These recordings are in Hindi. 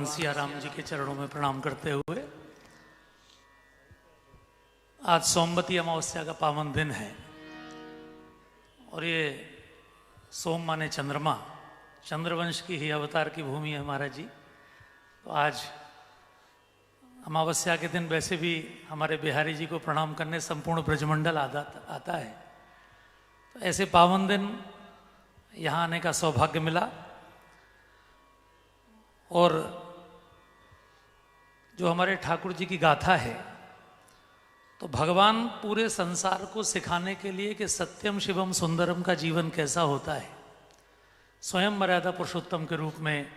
सिया राम जी के चरणों में प्रणाम करते हुए आज सोमवती अमावस्या का पावन दिन है और ये सोम माने चंद्रमा, चंद्रवंश की ही अवतार की भूमि है महाराज जी। तो आज अमावस्या के दिन वैसे भी हमारे बिहारी जी को प्रणाम करने संपूर्ण ब्रजमंडल आता है। तो ऐसे पावन दिन यहाँ आने का सौभाग्य मिला और जो हमारे ठाकुर जी की गाथा है, तो भगवान पूरे संसार को सिखाने के लिए कि सत्यम शिवम सुंदरम का जीवन कैसा होता है, स्वयं मर्यादा पुरुषोत्तम के रूप में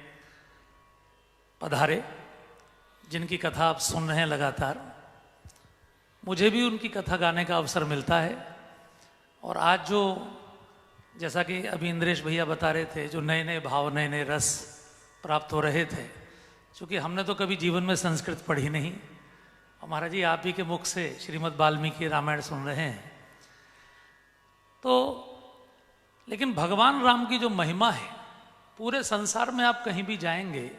पधारे, जिनकी कथा आप सुन रहे हैं लगातार। मुझे भी उनकी कथा गाने का अवसर मिलता है और आज जो, जैसा कि अभी इंद्रेश भैया बता रहे थे, जो नए नए भाव नए नए रस प्राप्त हो रहे थे, क्योंकि हमने तो कभी जीवन में संस्कृत पढ़ी नहीं। और महाराज जी आप ही के मुख से श्रीमद् वाल्मीकि रामायण सुन रहे हैं, तो लेकिन भगवान राम की जो महिमा है, पूरे संसार में आप कहीं भी जाएंगे,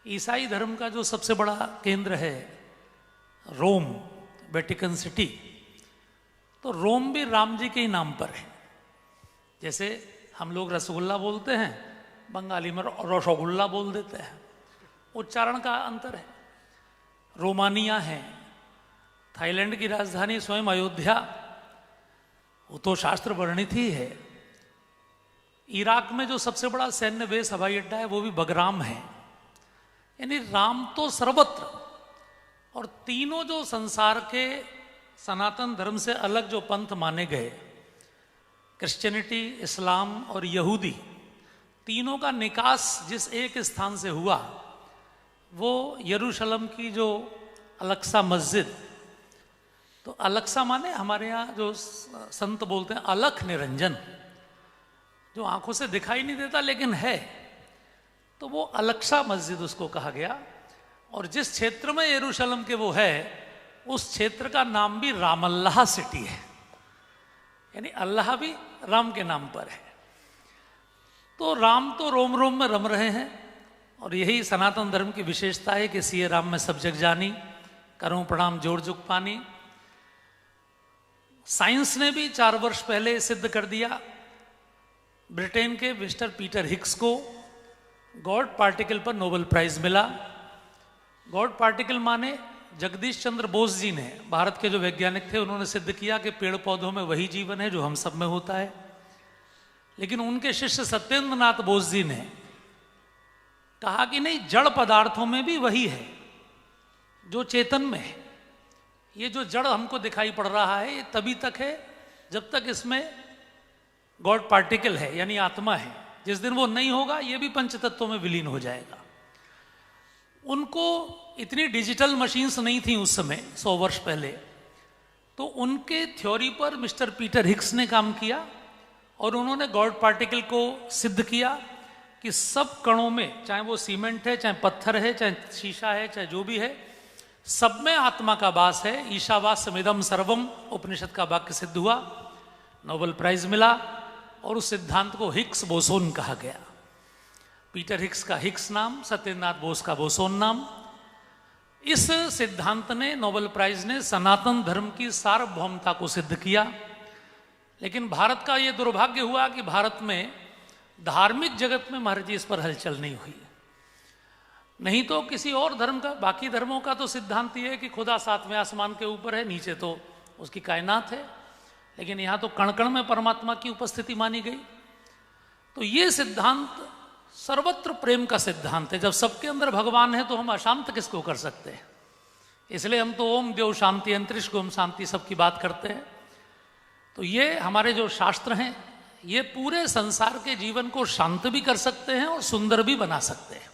ईसाई धर्म का जो सबसे बड़ा केंद्र है रोम, वेटिकन सिटी, तो रोम भी राम जी के ही नाम पर है। जैसे हम लोग रसगुल्ला बोलते हैं, बंगाली में रसगुल्ला बोल देते हैं, उच्चारण का अंतर है। रोमानिया है, थाईलैंड की राजधानी स्वयं अयोध्या, वो तो शास्त्र वर्णित ही है। इराक में जो सबसे बड़ा सैन्य बेस हवाई अड्डा है वो भी बगराम है। यानी राम तो सर्वत्र, और तीनों जो संसार के सनातन धर्म से अलग जो पंथ माने गए, क्रिश्चियनिटी, इस्लाम और यहूदी, तीनों का निकास जिस एक स्थान से हुआ वो यरूशलेम की जो अलक्सा मस्जिद। तो अलक्सा माने हमारे यहाँ जो संत बोलते हैं अलख निरंजन, जो आंखों से दिखाई नहीं देता लेकिन है, तो वो अलक्सा मस्जिद उसको कहा गया। और जिस क्षेत्र में यरूशलेम के वो है, उस क्षेत्र का नाम भी रामल्लाह सिटी है, यानी अल्लाह भी राम के नाम पर है। तो राम तो रोम रोम में रम रहे हैं, और यही सनातन धर्म की विशेषता है कि सिए राम में सब जग जानी, करूं प्रणाम जोड़ जुग पानी। साइंस ने भी 4 वर्ष पहले सिद्ध कर दिया, ब्रिटेन के मिस्टर पीटर हिक्स को गॉड पार्टिकल पर नोबेल प्राइज मिला। गॉड पार्टिकल माने जगदीश चंद्र बोस जी ने, भारत के जो वैज्ञानिक थे, उन्होंने सिद्ध किया कि पेड़ पौधों में वही जीवन है जो हम सब में होता है। लेकिन उनके शिष्य सत्येंद्र नाथ बोस जी ने कहा कि नहीं, जड़ पदार्थों में भी वही है जो चेतन में है। ये जो जड़ हमको दिखाई पड़ रहा है, ये तभी तक है जब तक इसमें गॉड पार्टिकल है, यानी आत्मा है। जिस दिन वो नहीं होगा, ये भी पंचतत्वों में विलीन हो जाएगा। उनको इतनी डिजिटल मशीन्स नहीं थी उस समय, 100 वर्ष पहले, तो उनके थ्योरी पर मिस्टर पीटर हिक्स ने काम किया और उन्होंने गॉड पार्टिकल को सिद्ध किया कि सब कणों में, चाहे वो सीमेंट है, चाहे पत्थर है, चाहे शीशा है, चाहे जो भी है, सब में आत्मा का वास है। ईशावास्यमिदं सर्वम उपनिषद का वाक्य सिद्ध हुआ, नोबेल प्राइज मिला, और उस सिद्धांत को हिग्स बोसोन कहा गया। पीटर हिग्स का हिग्स नाम, सत्येंद्रनाथ बोस का बोसोन नाम। इस सिद्धांत ने, नोबेल प्राइज ने, सनातन धर्म की सार्वभौमता को सिद्ध किया। लेकिन भारत का यह दुर्भाग्य हुआ कि भारत में धार्मिक जगत में महाराज जी इस पर हलचल नहीं हुई। नहीं तो किसी और धर्म का, बाकी धर्मों का तो सिद्धांत ये है कि खुदा 7वें आसमान के ऊपर है, नीचे तो उसकी कायनात है, लेकिन यहाँ तो कण कण में परमात्मा की उपस्थिति मानी गई। तो ये सिद्धांत सर्वत्र प्रेम का सिद्धांत है। जब सबके अंदर भगवान है तो हम अशांत किसको कर सकते हैं? इसलिए हम तो ओम देव शांति अंतरिक्ष गोम शांति सबकी बात करते हैं। तो ये हमारे जो शास्त्र हैं, ये पूरे संसार के जीवन को शांत भी कर सकते हैं और सुंदर भी बना सकते हैं।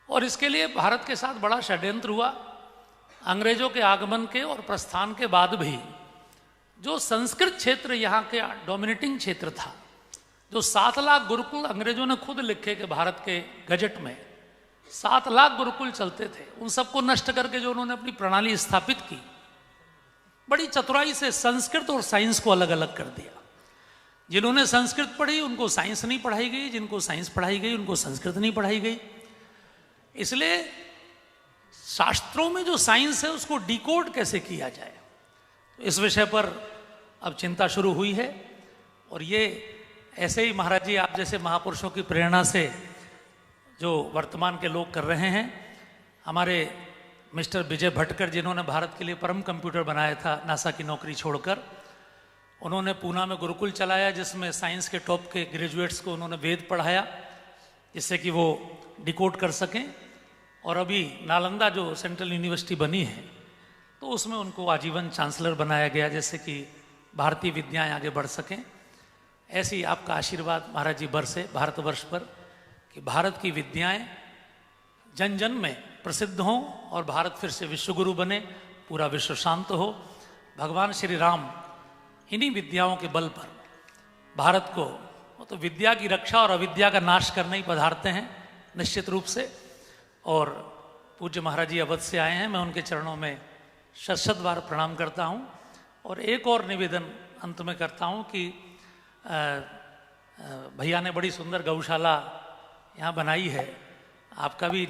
और इसके लिए भारत के साथ बड़ा षड्यंत्र हुआ। अंग्रेजों के आगमन के और प्रस्थान के बाद भी जो संस्कृत क्षेत्र यहाँ के डोमिनेटिंग क्षेत्र था, जो 7 लाख गुरुकुल अंग्रेजों ने खुद लिखे कि भारत के गजट में 7 लाख गुरुकुल चलते थे, उन सबको नष्ट करके जो उन्होंने अपनी प्रणाली स्थापित की, बड़ी चतुराई से संस्कृत और साइंस को अलग अलग कर दिया। जिन्होंने संस्कृत पढ़ी उनको साइंस नहीं पढ़ाई गई, जिनको साइंस पढ़ाई गई उनको संस्कृत नहीं पढ़ाई गई। इसलिए शास्त्रों में जो साइंस है उसको डिकोड कैसे किया जाए, तो इस विषय पर अब चिंता शुरू हुई है। और ये ऐसे ही महाराज जी आप जैसे महापुरुषों की प्रेरणा से जो वर्तमान के लोग कर रहे हैं, हमारे मिस्टर विजय भटकर जिन्होंने भारत के लिए परम कंप्यूटर बनाया था नासा की नौकरी छोड़कर, उन्होंने पूना में गुरुकुल चलाया जिसमें साइंस के टॉप के ग्रेजुएट्स को उन्होंने वेद पढ़ाया जिससे कि वो डिकोड कर सकें। और अभी नालंदा जो सेंट्रल यूनिवर्सिटी बनी है तो उसमें उनको आजीवन चांसलर बनाया गया जिससे कि भारतीय विद्याएं आगे बढ़ सकें। ऐसी आपका आशीर्वाद महाराज जी बरसे भारतवर्ष पर कि भारत की विद्याएं जन जन में प्रसिद्ध हों और भारत फिर से विश्वगुरु बने, पूरा विश्व शांत हो। भगवान श्री राम इन्हीं विद्याओं के बल पर भारत को तो विद्या की रक्षा और अविद्या का नाश करने ही पधारते हैं निश्चित रूप से। और पूज्य महाराज जी अवध से आए हैं, मैं उनके चरणों में शत बार प्रणाम करता हूँ। और एक और निवेदन अंत में करता हूँ कि भैया ने बड़ी सुंदर गौशाला यहाँ बनाई है, आपका भी